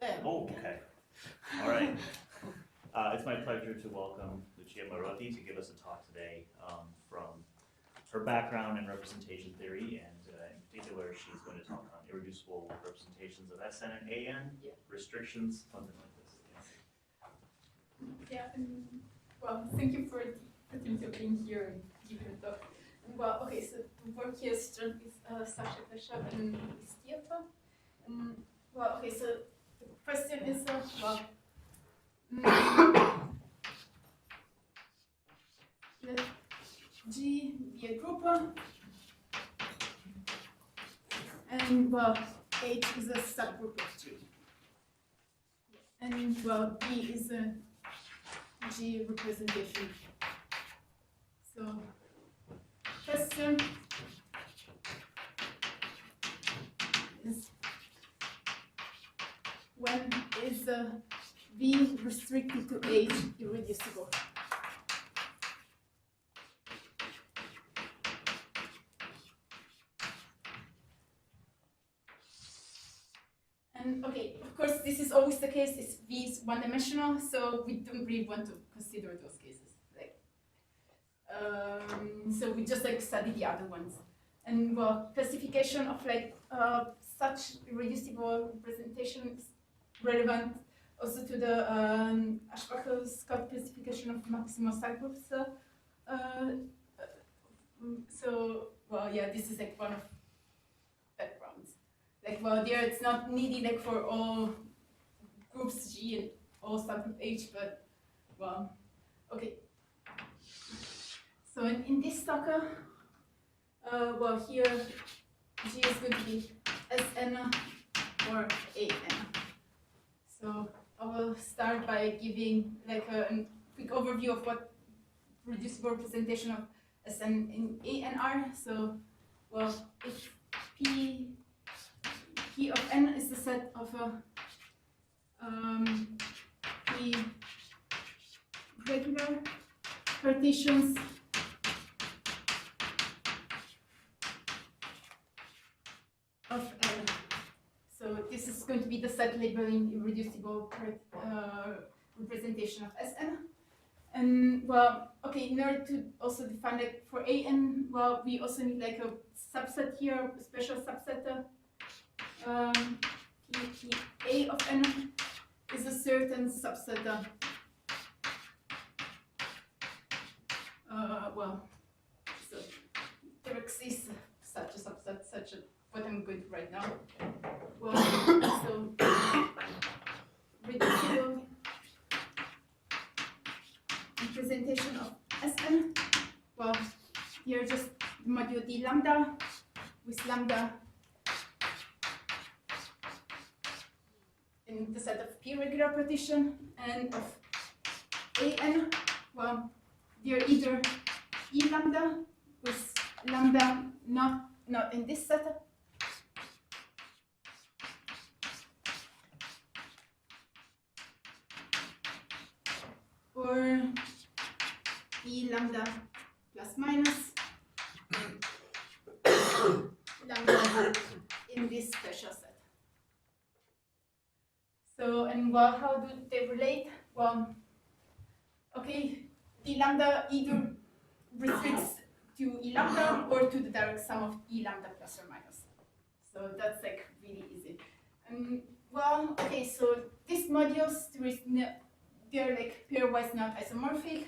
Oh, okay. All right. It's my pleasure to welcome Lucia Morotti to give us a talk today from her background in representation theory, and in particular, she's going to talk on irreducible representations of Sn and An, restrictions, something like this. Yeah, well, thank you for the opportunity of being here and giving a talk. Well, okay, so the work here is done with Alexander Kleshchev and Huu Tiep. Well, okay, so the question is, let G be a group, and well, H is a subgroup of G, and well, B is a G representation. So, question is, when is V restricted to H irreducible? And okay, of course, this is always the case. If V is one-dimensional, so we don't really want to consider those cases. So we just study the other ones. And well, classification of such irreducible representation is relevant also to the Ashbacher-Scott classification of maximal subgroups. So well, yeah, this is one of backgrounds. Well, there it's not needed for all groups G and all subgroup H, but well, okay. So in this talk, well, here G is going to be Sn or An. So I will start by giving a quick overview of what reducible representation of Sn in An are. So, well, if P of n is the set of P regular partitions of n. So this is going to be the set labeling irreducible representation of Sn. And well, okay, in order to also define for An, well, we also need a subset here, a special subset. A of n is a certain subset. Well, so there exists such a subset, what I'm going to write now. Well, so reducible representation of Sn. Well, here just modulo d lambda with lambda in the set of P regular partition, and of An. Well, they're either E lambda with lambda not in this set, or E lambda plus minus lambda in this special set. So, and well, how do they relate? Well, okay, D lambda either restricts to E lambda or to the direct sum of E lambda plus or minus. So that's really easy. Well, okay, so these modules, they're pairwise not isomorphic.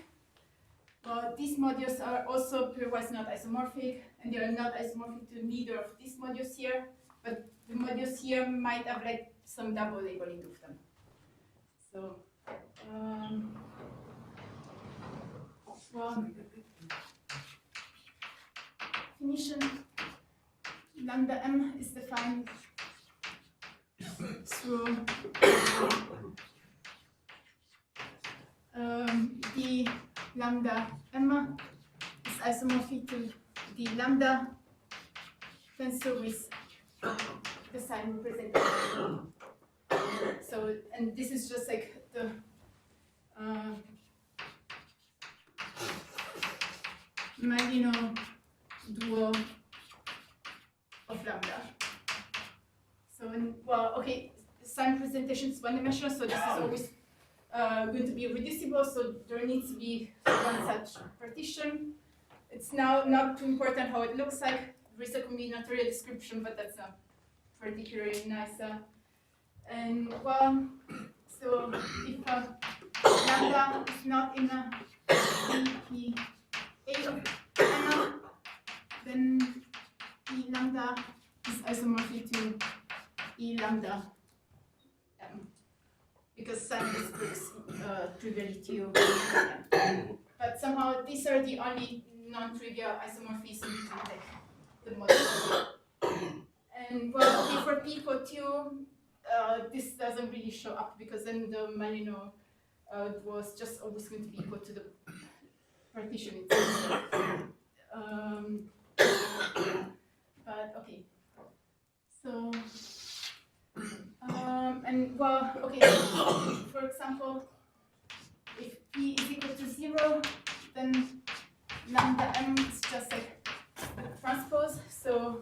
Well, these modules are also pairwise not isomorphic, and they are not isomorphic to neither of these modules here, but the modules here might have some double labeling of them. So, well, definition, lambda m is defined through d lambda m is isomorphic to d lambda tensor with the sign representation. So, and this is just the Marino duo of lambda. So, well, okay, sign representation is one-dimensional, so this is always going to be reducible, so there needs to be one such partition. It's now not too important how it looks like. There is a combinatorial description, but that's not particularly nice. And well, so if lambda is not in a A of n, then E lambda is isomorphic to E lambda m, because sign restricts trivially to m. But somehow these are the only non-trivial isomorphisms between the model. And well, okay, for p equal 2, this doesn't really show up because then the Malino was just always going to be equal to the partition itself. But okay, so and well, okay, for example, if p is equal to 0, then lambda m is just like a transpose. So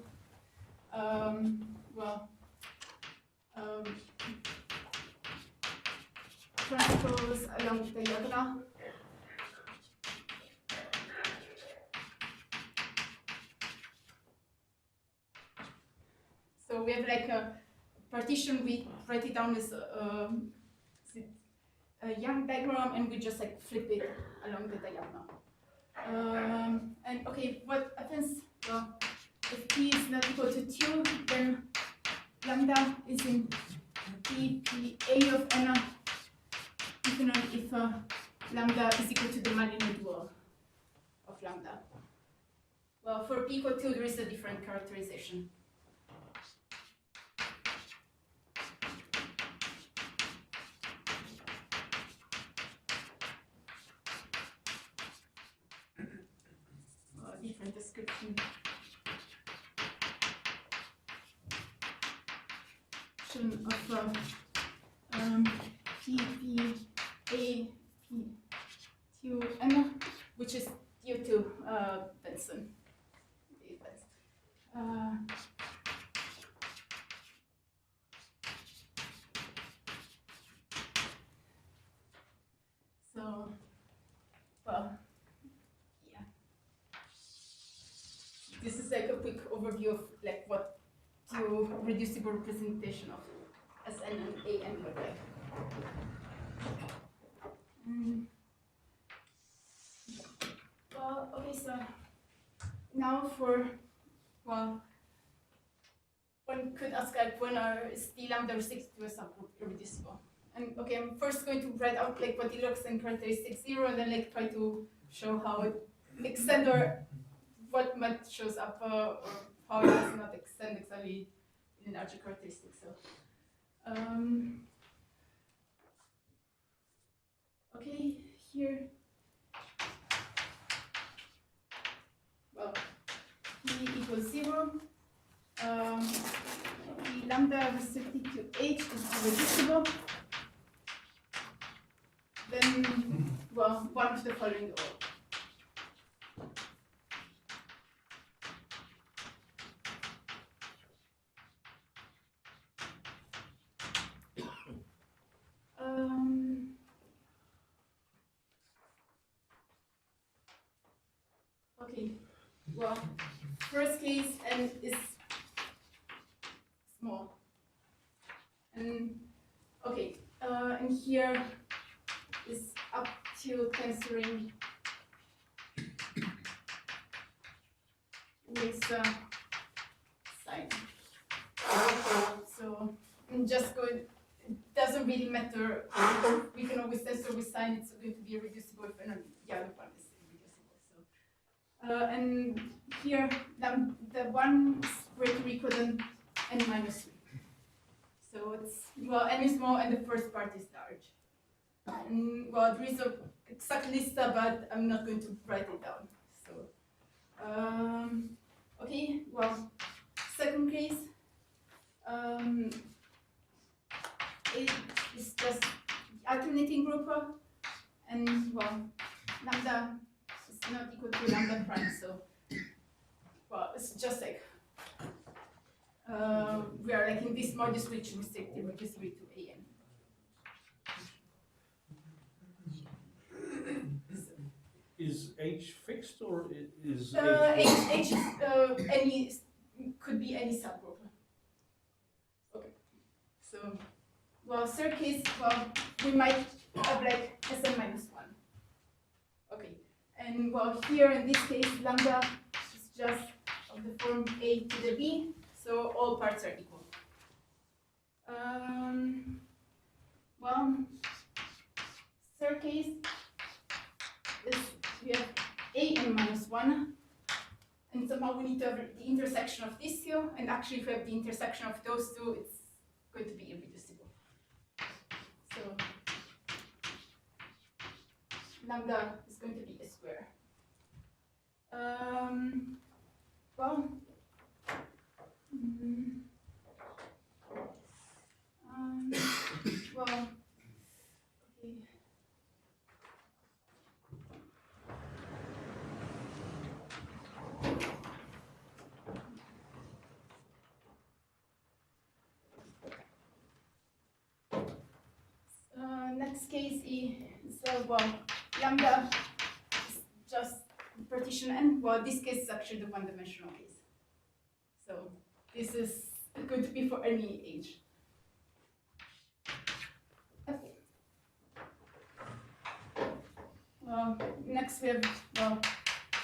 transpose along the diagonal. So we have like a partition, we write it down as a Young diagram, and we just like flip it along the diagonal. And okay, what happens? Well, if p is not equal to 2, then lambda is in p a of n, even if lambda is equal to the Malino dual of lambda. Well, for p equal 2, there is a different characterization. Different description of p a p q n, which is due to Benson. So, well. This is like a quick overview of like what the reducible representation of Sn and An look like. Well, okay, so now for, well, one could ask like when is the lambda restricted to a subgroup irreducible? And okay, I'm first going to write out like what it looks in characteristic 0, and then like try to show how it extends or what might shows up or how it does not extend exactly in larger characteristics. So, okay, here, well, p equals 0. The lambda restricted to h is irreducible. Then, well, one of the following or. Okay, well, first case n is small, and okay, and here is up to tensoring with sign. So I'm just going. It doesn't really matter. We can always tensor with sign. It's going to be reducible if the other one is irreducible. So, and here the one is greater or equal than n minus 3. So it's well, n is small and the first part is large. And well, there is a exact lista, but I'm not going to write it down. So, okay. Well, second case. It is just alternating group, and well, lambda is not equal to lambda prime, so well, it's just like we are are like in this modus which restrict irreducibly to AN. Is H fixed or is H is any could be any subgroup. Okay. So, well, third case, well, we might have like Sn minus 1. Okay. And well, here in this case, lambda is just of the form A to the B, so all parts are equal. Well, third case is we have AN minus 1, and somehow we need to have the intersection of these two, and actually if we have the intersection of those two, it's going to be irreducible. So lambda is going to be a square. Well, well, okay. Next case is well, lambda is just partition n. Well, this case is actually the one-dimensional case. So this is going to be for any age. Okay. Well, next we have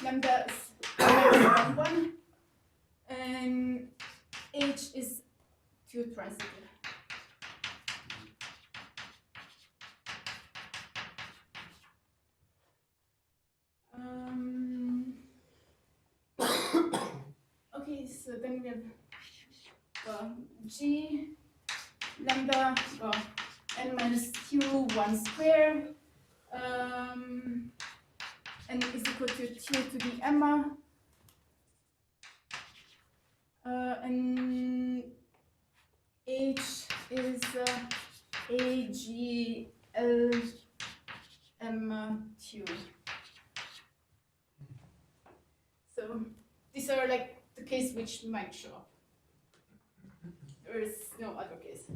lambda is 1, and h is 2 transitive. Okay, so then we have g lambda n minus q 1 square n is equal to 2 to the m and h is a g l m 2. So these are like the case which might show up. There is no other case.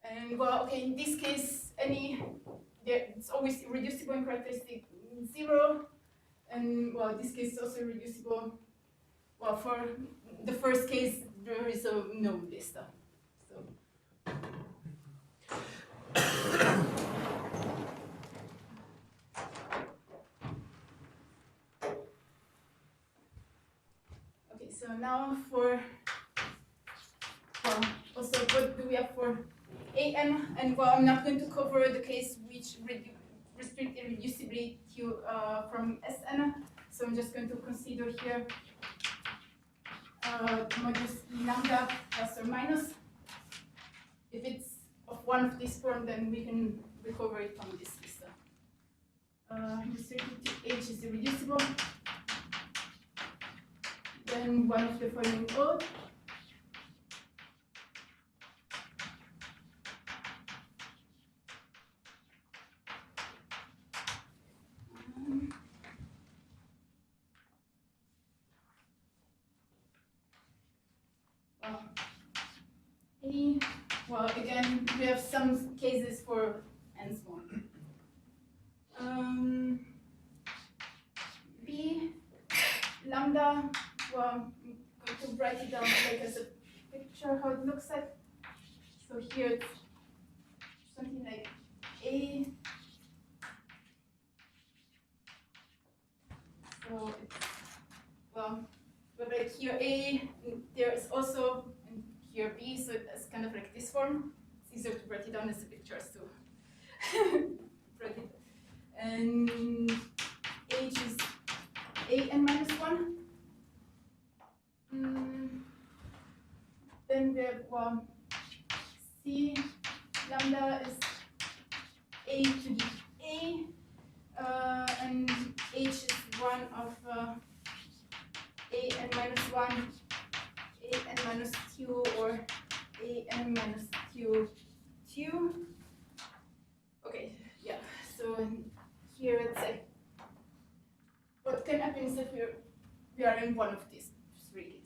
And well, okay, in this case, it's always irreducible in characteristic 0. And well, this case is also irreducible. Well, for the first case, there is no list. So. So now for, well, also what do we have for AN? And well, I'm not going to cover the case which restrict irreducibly to from Sn. So I'm just going to consider here modulus lambda plus or minus. If it's of one of this form, then we can recover it from this system. Restricted to H is irreducible. Then one of the following code. Well, again, we have some cases for n small. B lambda. Well, I'm going to write it down like as a picture how it looks like. So here it's something like A. So it's, well, but like here A, and there is also and here B, so it's kind of like this form. It's easier to write it down as a picture, so write it. And H is AN minus 1. Then we have C lambda is A to the A, and H is one of AN minus 1, AN minus Q, or AN minus Q2. Okay, yeah, so here it's like, what can happen is that we are in one of these 3 cases.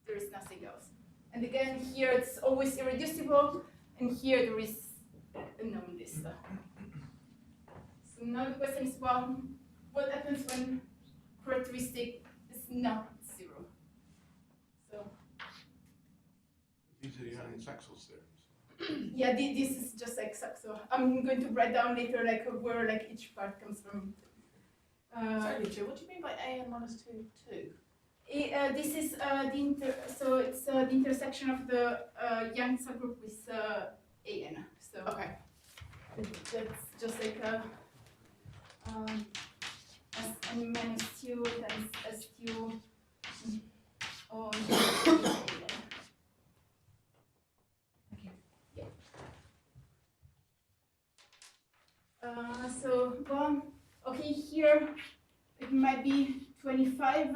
there is nothing else. And again, here it's always irreducible, and here there is a known list. So now the question is, well, what happens when characteristic is not 0? So These are the Young-Saxel theorems. yeah, this is just like so. I'm going to write down later like where like each part comes from. Sorry, Lucia, what do you mean by AN minus 2, 2? This is so it's the intersection of the Young subgroup with AN. So Okay. that's just like Sn minus 2 times S2 on AN. So, well, okay, here it might be 25,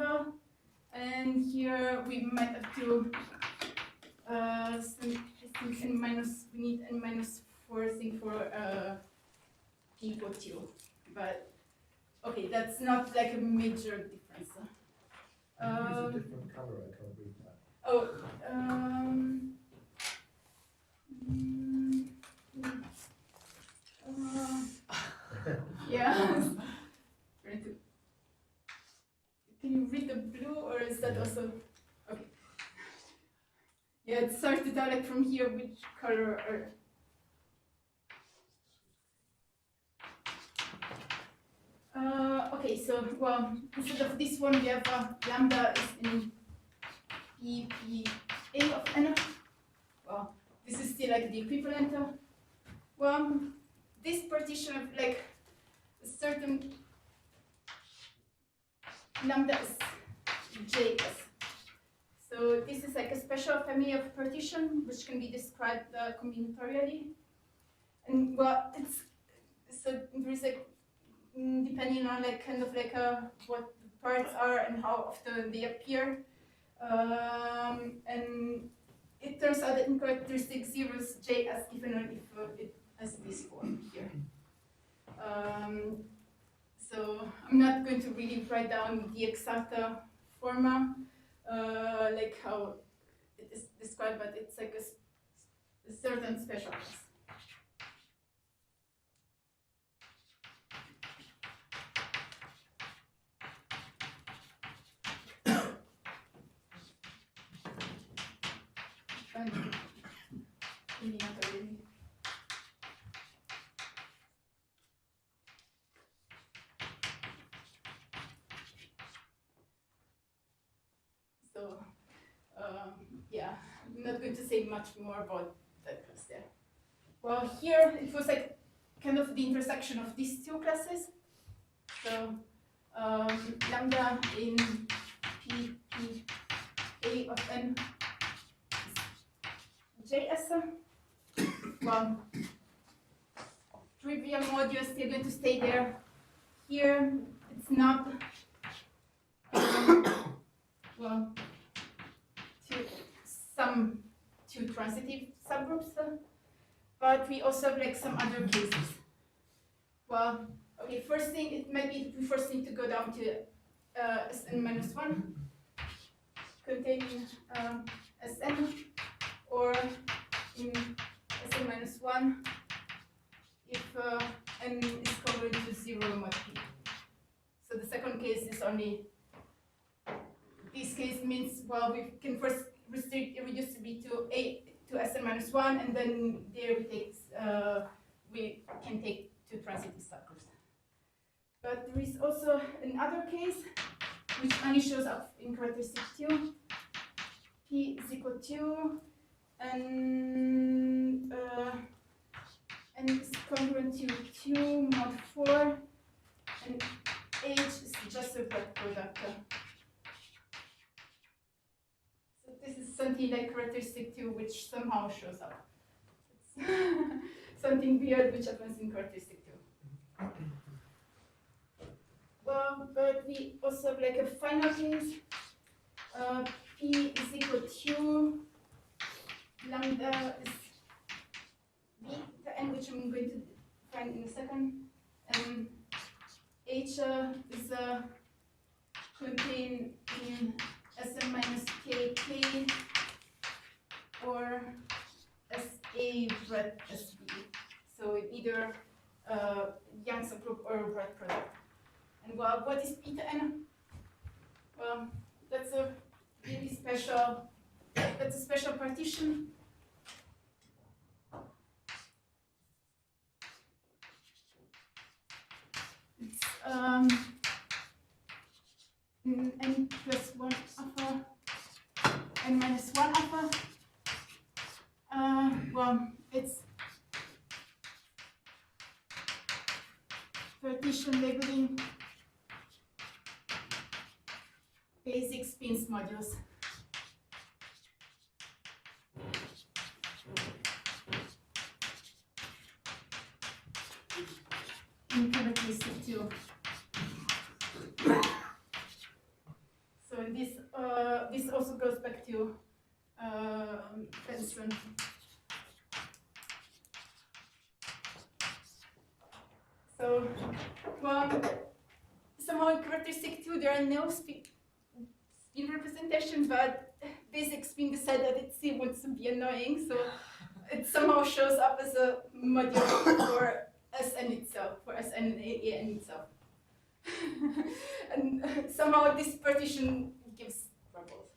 and here we might have to, I think we need n minus 4 thing for p equal 2, but okay, that's not like a major difference. Use a different colour, I can't read that. Oh, yeah. Can you read the blue, or is that also okay? Yeah, it's hard to tell like from here which color or. Okay, so well, instead of this one, we have lambda is in P of n. Well, this is still like the equivalent. Well, this partition of like a certain lambda is JS. So this is like a special family of partition which can be described combinatorially. And well, it's so there is like depending on like kind of like what the parts are and how often they appear. And it turns out that in characteristic zeros JS given only if it has this form here. So I'm not going to really write down the exact forma, like how it is described, but it's like a certain special case. So, yeah, I'm not going to say much more about that class there. Well, here it was like kind of the intersection of these two classes. So, lambda in P A of n is JS. Well, trivial module is still going to stay there. Here, it's not. Well, two transitive subgroups, but we also have like some other cases. Well, okay, first thing, it might be we first need to go down to Sn minus 1 containing Sn, or in Sn minus 1 if n is congruent to 0 mod p. So the second case is only. This case means, well, we can first restrict irreducibly to Sn minus 1, and then there we can take two transitive subgroups. But there is also another case which only shows up in characteristic 2. P is equal to and is congruent to 2 mod 4, and H is just a dot product. This is something like characteristic 2, which somehow shows up. It's something weird which happens in characteristic 2. Well, but we also have like a final case. P is equal to lambda is B, the n, which I'm going to find in a second. And H is contained in Sn minus kk red SB. So either Young subgroup or red product. And well, what is beta n? Well, that's a really special. That's a special partition. It's n plus 1 alpha, n minus 1 alpha. Well, it's partition labeling basic spins modules. In characteristic 2. So this also goes back to Benson. So, well, somehow in characteristic 2 there are no spin representation, but basic spin decided that it wants to be annoying, so it somehow shows up as a module for Sn itself, for Sn and An itself. And somehow this partition gives trouble.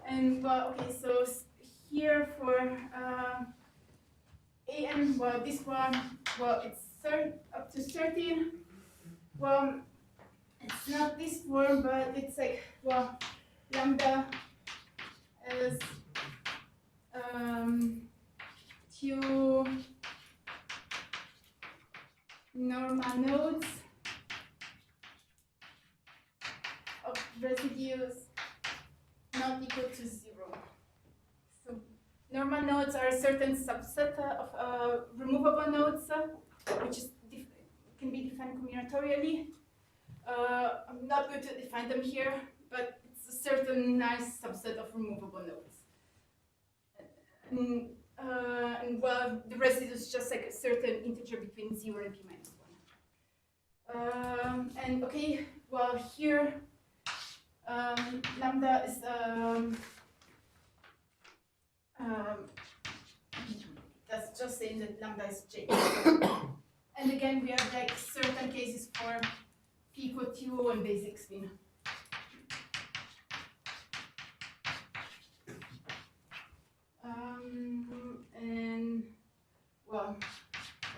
And well, okay, so here for An, well, this one, well, it's up to 13. Well, it's not this form, but it's like, well, lambda is 2 normal nodes of residues not equal to 0. So normal nodes are a certain subset of removable nodes, which is can be defined combinatorially. I'm not going to define them here, but it's a certain nice subset of removable nodes. And well, the residue is just like a certain integer between 0 and p minus 1. And okay, well here, lambda is that's just saying that lambda is j. And again, we have like certain cases for p equal 2 and basic spin. And well,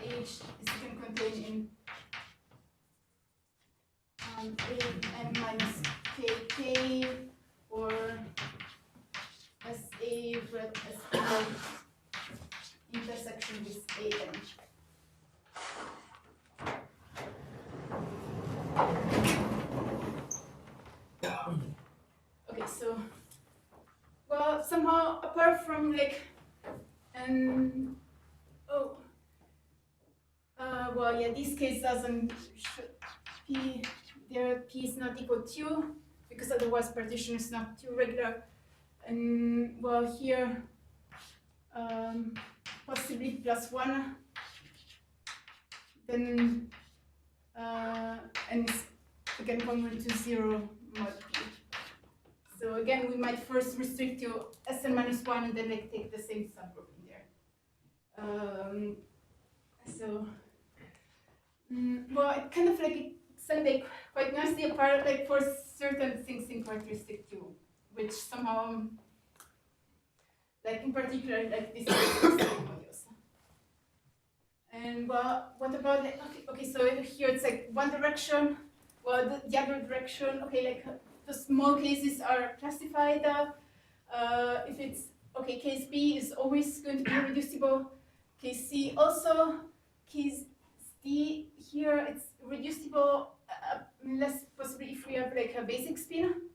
H is can contain in n minus kk or SA but SA intersection with AN. Okay, so well, somehow apart from like well, yeah, this case doesn't p there p is not equal to 2 because otherwise partition is not too regular. And well, here possibly plus 1, then and it's again congruent to 0 mod p. So again, we might first restrict to Sn minus 1 and then like take the same subgroup in there. Well, it kind of like extends like quite nicely apart like for certain things in characteristic 2, which somehow like in particular like this modules. And well, what about like okay, so here it's like one direction, well the other direction, okay, like the small cases are classified. If it's okay, case B is always going to be reducible. Case C also. Case D here it's reducible unless possibly if we have like a basic spin,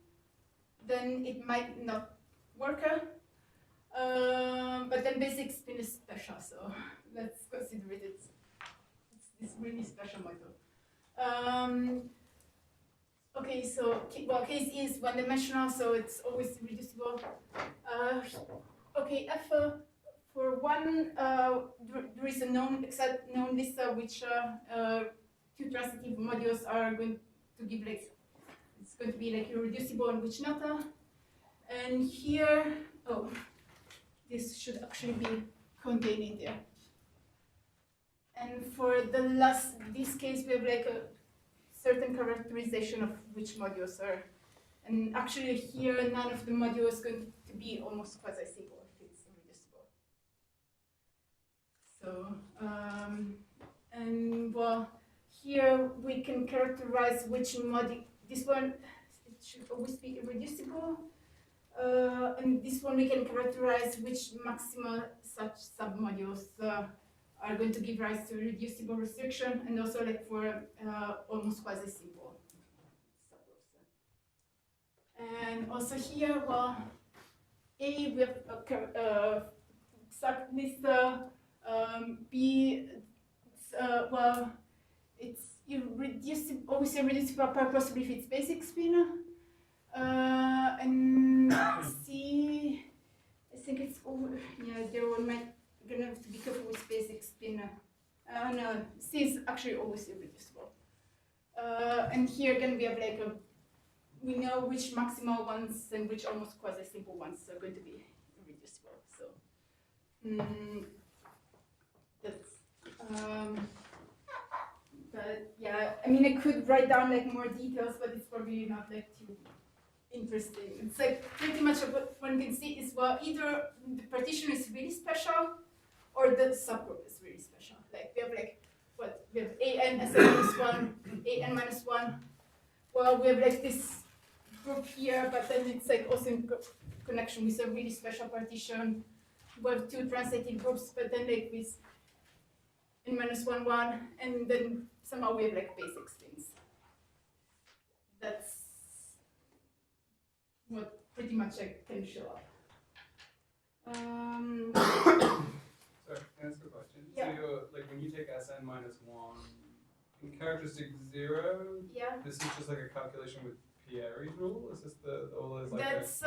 then it might not work. But then basic spin is special, so let's consider it. It's this really special model. Okay, so well, case E is one-dimensional, so it's always reducible. Okay, F for one, there is a known list which two transitive modules are going to give like it's going to be like irreducible and which not. And here, this should actually be contained in there. And for the last, this case, we have like a certain characterization of which modules are. And actually here, none of the modules is going to be almost quasi-simple if it's irreducible. So, and well, here we can characterize which module, this one, it should always be irreducible. And this one we can characterize which maximal such submodules are going to give rise to reducible restriction, and also like for almost quasi-simple subgroups. And also here, well, A, we have a list, B, well, it's irreducible, always irreducible, possibly if it's basic spin. And C, I think it's over, yeah, there one might gonna have to be careful with basic spin. No, C is actually always irreducible. And here again we have like a, we know which maximal ones and which almost quasi-simple ones are going to be irreducible. So that's but yeah, I mean I could write down like more details, but it's probably not like too interesting. It's like pretty much what one can see is, well, either the partition is really special or the subgroup is really special. Like we have like what we have an as a minus one, an minus one. Well, we have like this group here, but then it's like also in connection with a really special partition. We have two translated groups, but then like with n minus 1, 1, and then somehow we have like basic spins. That's what pretty much I can show up. Sorry, can I ask a question? Yeah. So you're, like when you take Sn minus 1, in characteristic 0, Yeah. this is just like a calculation with Pierre's rule? Is this the all is like That's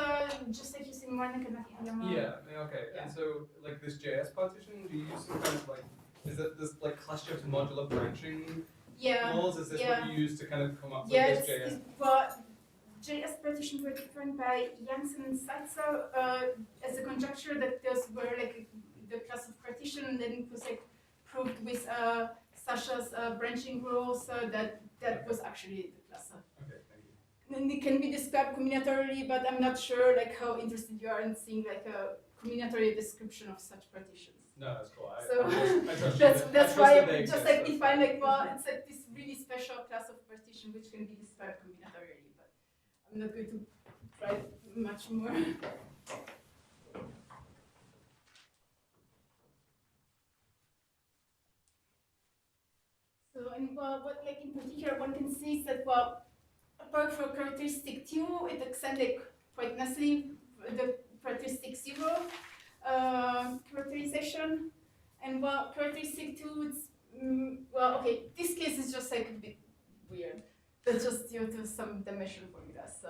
just like using one economic. Yeah, okay. Yeah. And so like this JS partition, do you use some kind of like, is that this like Kleshchev's modular branching Yeah. laws? Is this yeah. what you use to kind of come up Yeah, with this JS? but JS partition were defined by Janssen and Seitzer as a conjecture that those were like the class of partition, and then it was like proved with Sasha's branching rules that was actually the class. Okay, thank you. And it can be described combinatorially, but I'm not sure like how interested you are in seeing like a combinatorial description of such partitions. No, that's cool. So I trust that's you why that they I just exist, like that's define fine. like, well, it's like this really special class of partition which can be described combinatorially, but I'm not going to try much more. So, and well, what like in particular one can see is that, well, apart from characteristic 2, it extends like quite nicely the characteristic 0 characterization. And well, characteristic 2, it's, well, okay, this case is just like a bit weird. That's just due to some dimension formulas.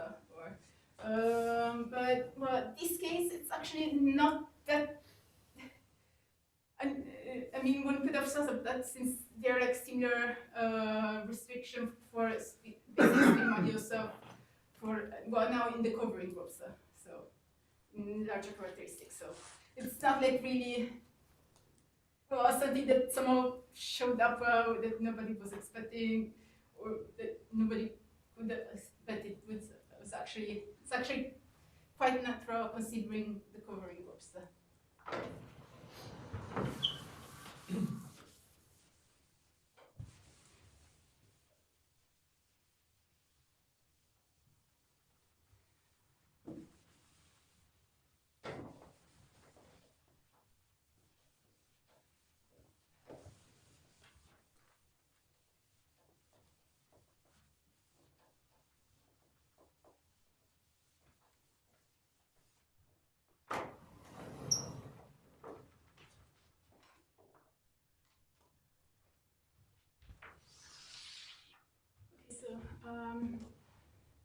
But well, this case, it's actually not that. I mean, one could have thought of that since they're like similar restriction for basic spin modules for, well, now in the covering groups, so in larger characteristics. So it's not like really, well, something that somehow showed up that nobody was expecting, or that nobody could expect it was actually, it's actually quite natural considering the covering groups.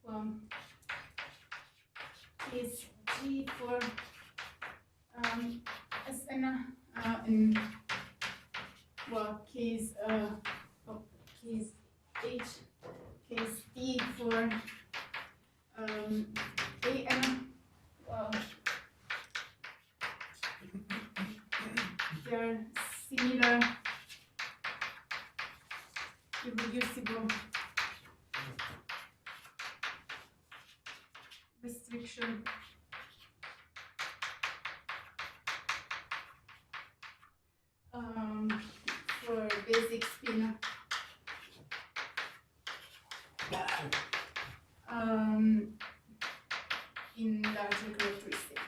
Well, case G for Sn, and well, case case H, case D for An, well, consider similar irreducible restriction for basic spin in larger characteristic.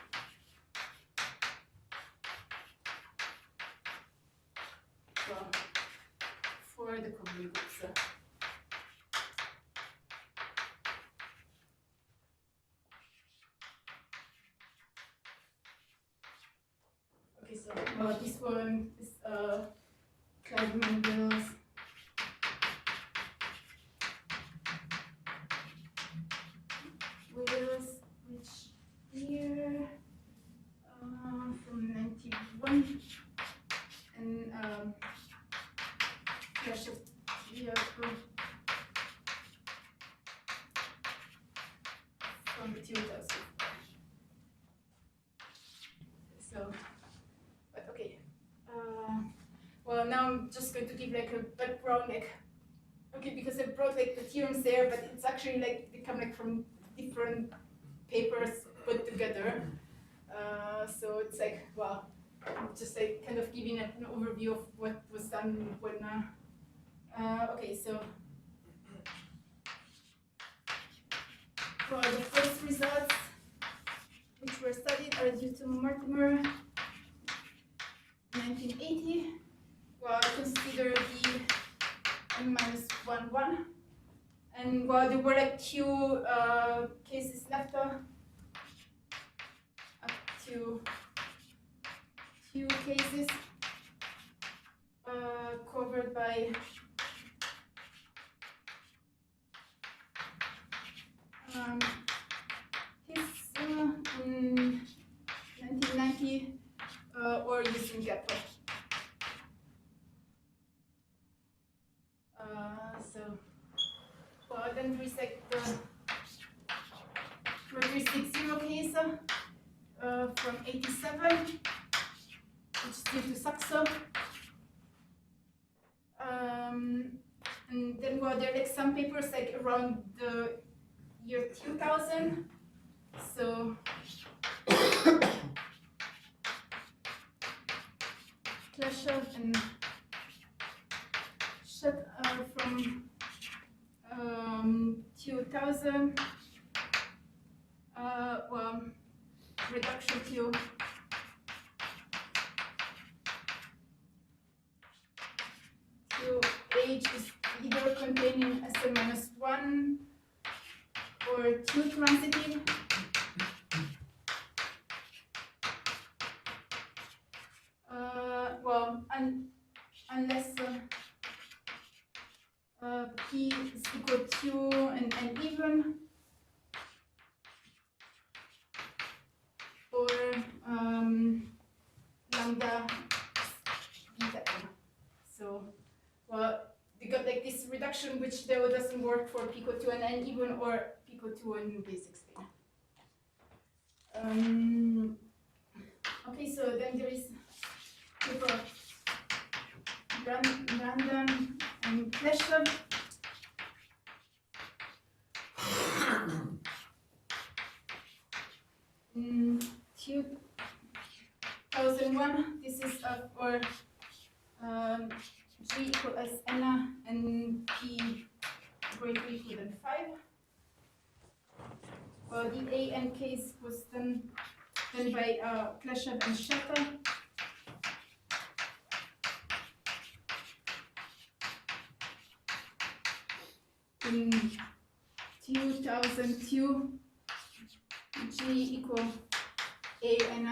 Well, for the covering groups. Okay, so this one is Clyde-Mandel's Wills, which year? From 91, and Kleshchev from 2000. So, but okay. Well, now I'm just going to give like a background, like, okay, because I brought like the theorems there, but it's actually like they come like from different papers put together. So it's like, well, I'm just like kind of giving an overview of what was done when. Okay, so well, the first results which were studied are due to Mortimer, 1980. Well, I consider the n-1,1, and well, there were like two cases left up to two cases covered by his in 1990 or using GRA. So, well, then there is like the characteristic 0 case from 87, which is due to Saxo. And then well, there are like some papers like around the year 2000. So Kleshchev and from 2000. Well, reduction to age is either containing SM-1 or 2 transitive. Well, unless P is equal to and even, or lambda beta n. So, well, we got like this reduction which though doesn't work for P equal to and n even or P equal to in basic spin. Okay, so then there is paper Brandon and Kleshchev. In 2001, this is for G equal as n and P greater or equal than 5. Well, the A and case was done by Kleshchev and Pham. In 2002, G equal A and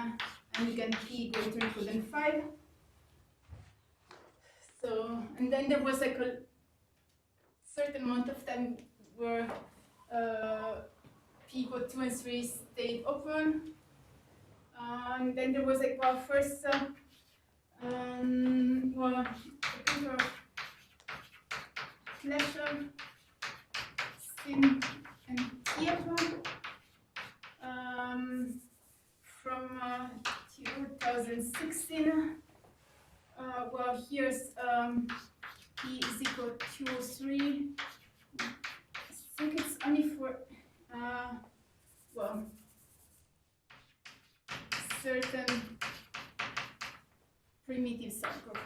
again P greater or equal than 5. So, and then there was like a certain amount of time where P equal 2 and 3 stayed open. And then there was like, well, first, well, Kleshchev, Pham, and Tiep from 2016. Well, here's P is equal to 3. I think it's only for, well, certain primitive subgroup.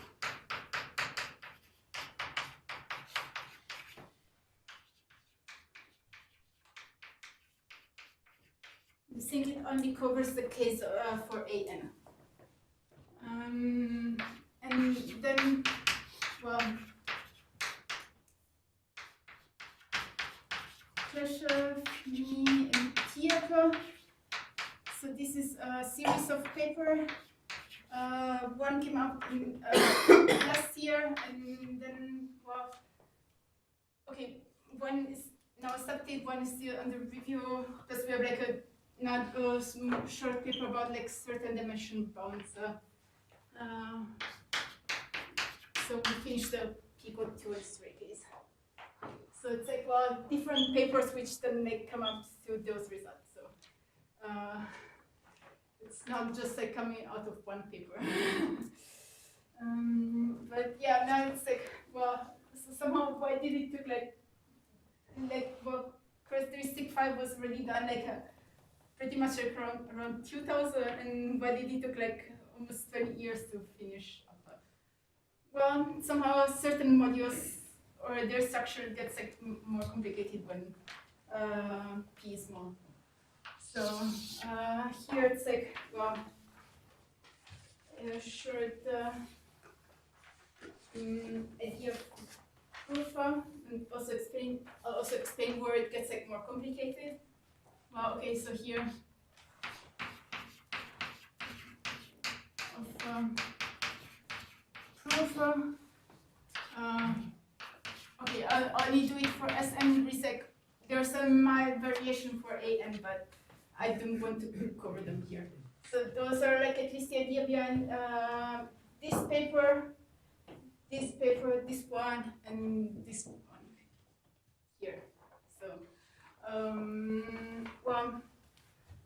I think it only covers the case for AN. And then, well, Kleshchev, me, and Tiep. So this is a series of paper. One came out in, last year, and then, well, okay, one is now accepted, one is still under review, because we have like a not a short paper about like certain dimension bounds. So we finished the Pico 2 and 3 case. So it's like, well, different papers which then like come up to those results. So it's not just like coming out of one paper. But yeah, now it's like, well, so somehow why did it took like well, characteristic 5 was already done like pretty much like around 2000, and why did it took like almost 20 years to finish up? Well, somehow certain modules or their structure gets like more complicated when P is small. So here it's like, well, a short idea of proof, and also explain where it gets like more complicated. Well, okay, so here of proof. Okay, I'll only do it for Sn. There's some mild variation for An, but I don't want to cover them here. So those are like at least the idea behind this paper, this one, and this one here. So, well,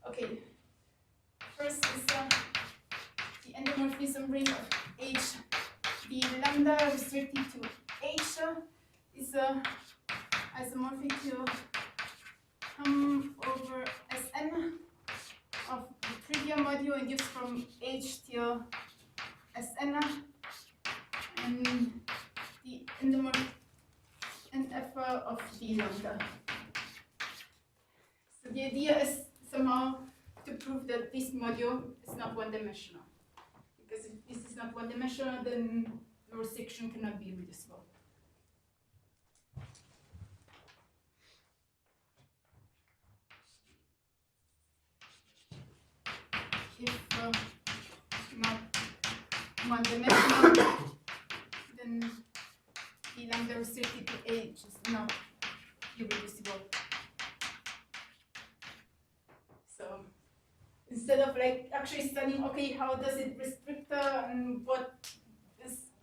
okay. First is the endomorphism ring of H. The lambda restricted to H is isomorphic to over Sn of the trivial module induced from H till Sn, and the endomorph NF of the lambda. So the idea is somehow to prove that this module is not one-dimensional. Because if this is not one-dimensional, then the restriction cannot be reducible. If not one-dimensional, then the lambda restricted to H is not irreducible. So instead of like actually studying, okay, how does it restrict and what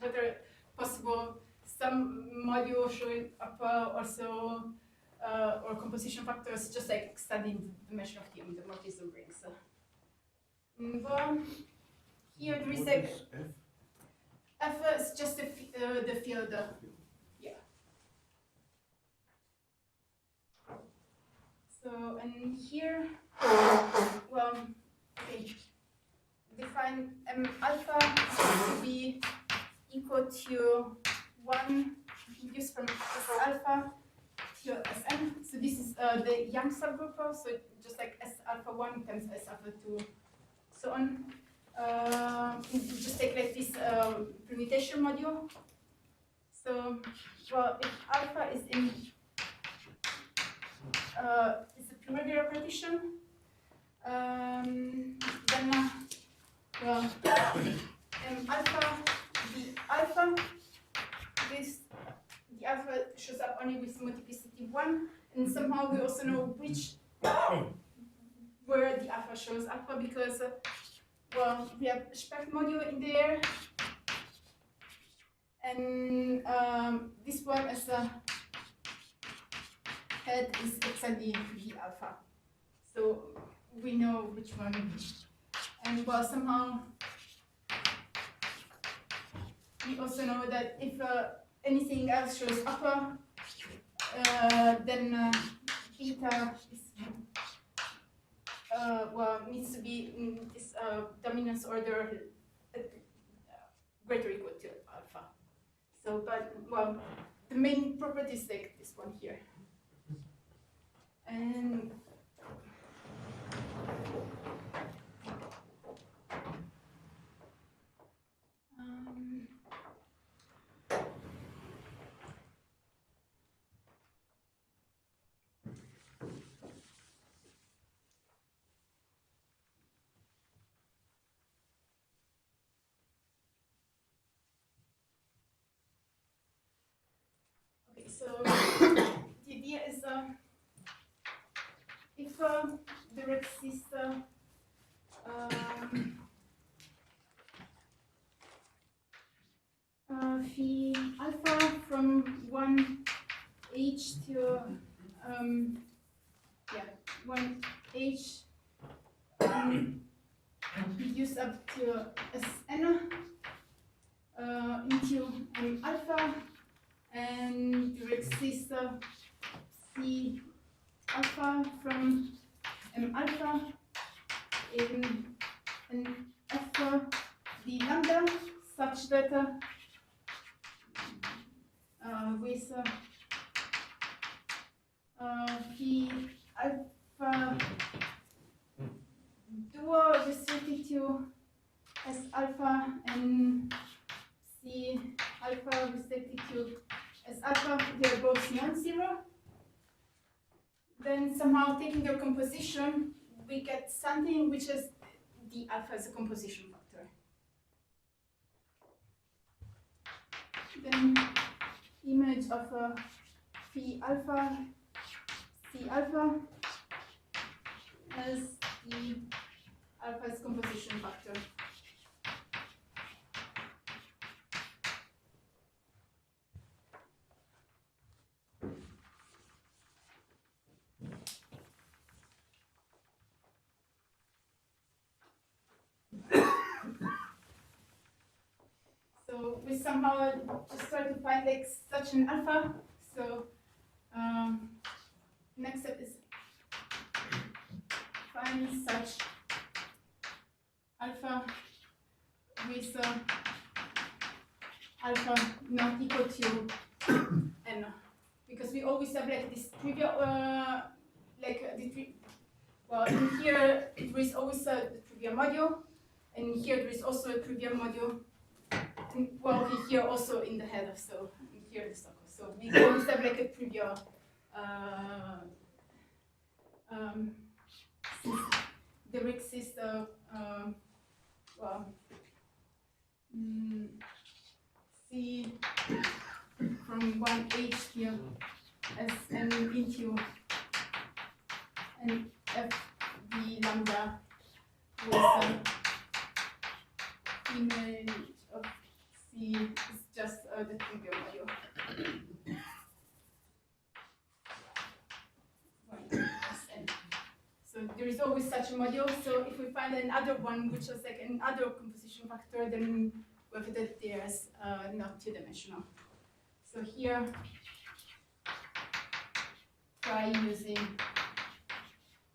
are possible some module showing up also or composition factors, just like studying the dimension of the endomorphism rings. Well, here there is like F is just the field. Yeah. So and here, well, okay, define M alpha to be equal to 1 induced from S alpha to Sn. So this is the Young subgroup, so just like S alpha 1 times S alpha 2, so on. You just take like this permutation module. So, well, if alpha is in is a primary partition, then well, alpha, the alpha shows up only with multiplicity 1, and somehow we also know which where the alpha shows alpha, because well, we have spec module in there, and this one as a head is exactly the alpha, so we know which one. And well, somehow we also know that if anything else shows upper, then beta is well, needs to be in this dominance order greater or equal to alpha. So, but well, the main property is like this one here. And okay, so the idea is if there exists phi alpha from 1h to yeah 1h reduced up to Sn into M alpha, and there exists phi alpha from M alpha in an f d lambda such that with phi alpha duo restricted to S alpha and C alpha restricted to S alpha, they are both non-zero. Then somehow taking their composition, we get something which is D alpha as a composition factor. Then image of phi alpha, C alpha as the alpha's composition factor. So we somehow just try to find like such an alpha. So next step is find such alpha with alpha not equal to n, because we always have like this trivial well, in here there is always the trivial module, and here there is also a trivial module. And, well, okay, here also in the header, so here the circle. So we always have like a trivial there exists well C from 1h here as n into an f d lambda with image of C is just the trivial module. So there is always such a module. So if we find another one which is like another composition factor, then we have that there's not two-dimensional. So here, try using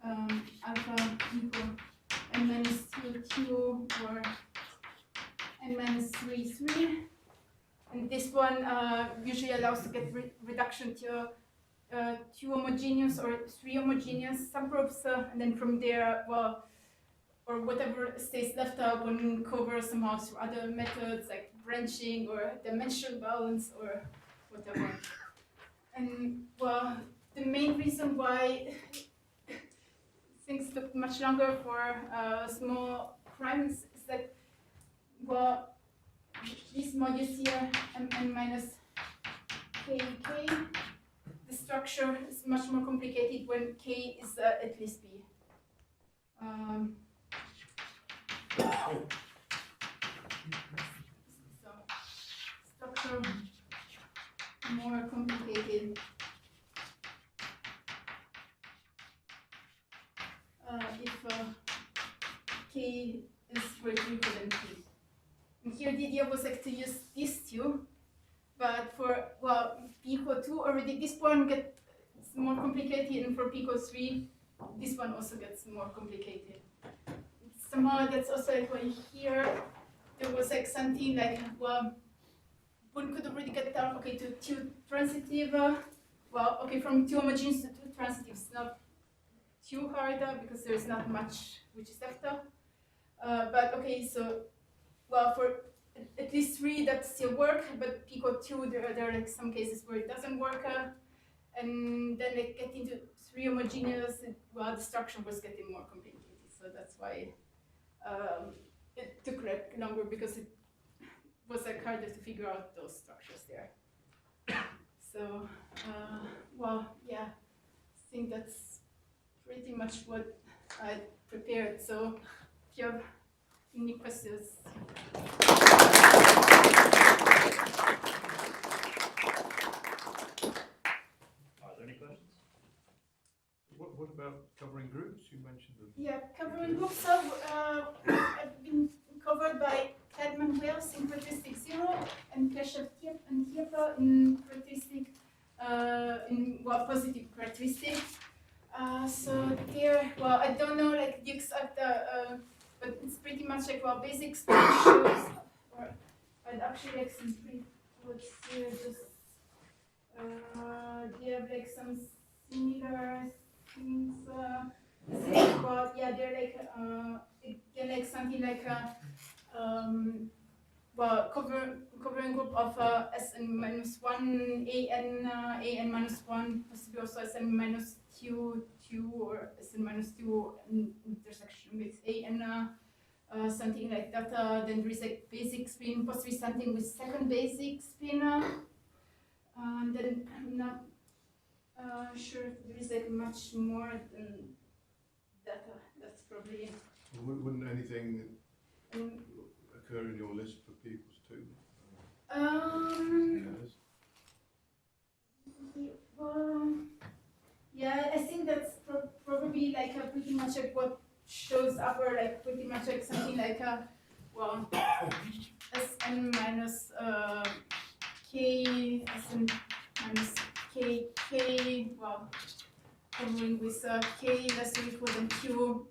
alpha equal n minus 2 or n minus 3, and this one usually allows to get reduction to 2 homogeneous or 3 homogeneous subgroups, and then from there, well, or whatever stays left out, one cover somehow through other methods like branching or dimensional balance or whatever. And well, the main reason why things took much longer for small primes is that, well, these modules here, mn minus k, the structure is much more complicated when k is at least b. So, structure more complicated if k is greater than p. And here the idea was like to use these two, but for, well, Pico 2 already, this one gets more complicated, and for Pico 3, this one also gets more complicated. Somehow that's also like why here there was like something like, well, one could already get down, okay, to two transitive, well, okay, from two homogeneous to two transitives, not too harder because there's not much which is after. But okay, so, well, for at least 3 that still work, but Pico 2, there are like some cases where it doesn't work. And then like get into 3 homogeneous, well, the structure was getting more complicated. So that's why it took like longer, because it was like harder to figure out those structures there. So, well, yeah, I think that's pretty much what I prepared. So if you have any questions. Are there any questions? What about covering groups? You mentioned them. Yeah, covering groups have been covered by Cadman Wales in characteristic 0 and Kleshchev and Pham in characteristic, in well, positive characteristic. So there, well, I don't know like the exact, but it's pretty much like, well, basic shows, or I'd actually like some pretty good here, just, they have like some similar things, well, yeah, they're like, they're like something like well, covering group of Sn minus 1, an minus 1, possibly also Sn minus 2, or Sn minus 2 in intersection with an, something like that. Then there is like basic spin, possibly something with second basic spin. And then I'm not sure if there is like much more than that. That's probably it. Wouldn't anything occur in your list for peoples too? Well, yeah, I think that's probably like pretty much like what shows up, or like pretty much like something like well, Sn minus k, Sn minus k, well, covering with k less or equal than q,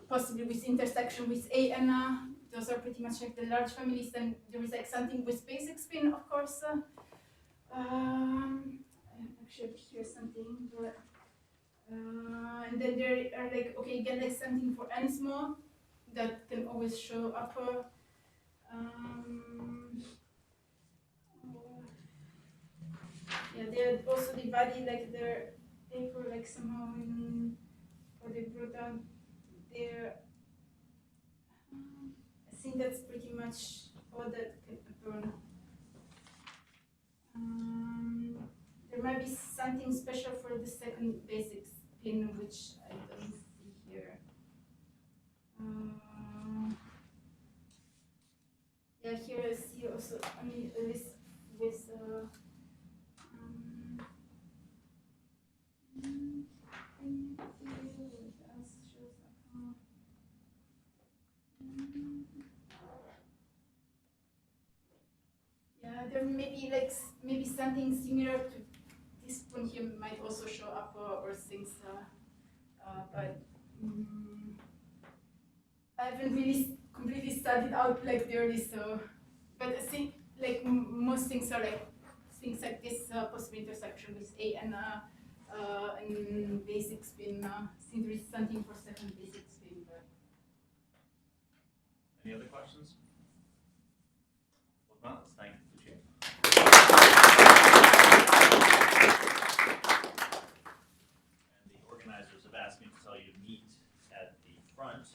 possibly with intersection with an. Those are pretty much like the large families. Then there is like something with basic spin, of course. Actually, here something, but and then there are like, okay, again, like something for n small that can always show up. Yeah, they're also divided like their paper like somehow in, or they brought down their. I think that's pretty much all that can happen. There might be something special for the second basic spin, which I don't see here. Yeah, here I see also only a list with yeah, there may be like maybe something similar to this one here might also show up, or things, but I haven't really completely studied out like theory, so, but I think like most things are like things like this possible intersection with an and basic spin. I think there is something for second basic spin, but. Any other questions? Well, not, let's thank Lucia. And the organizers have asked me to tell you to meet at the front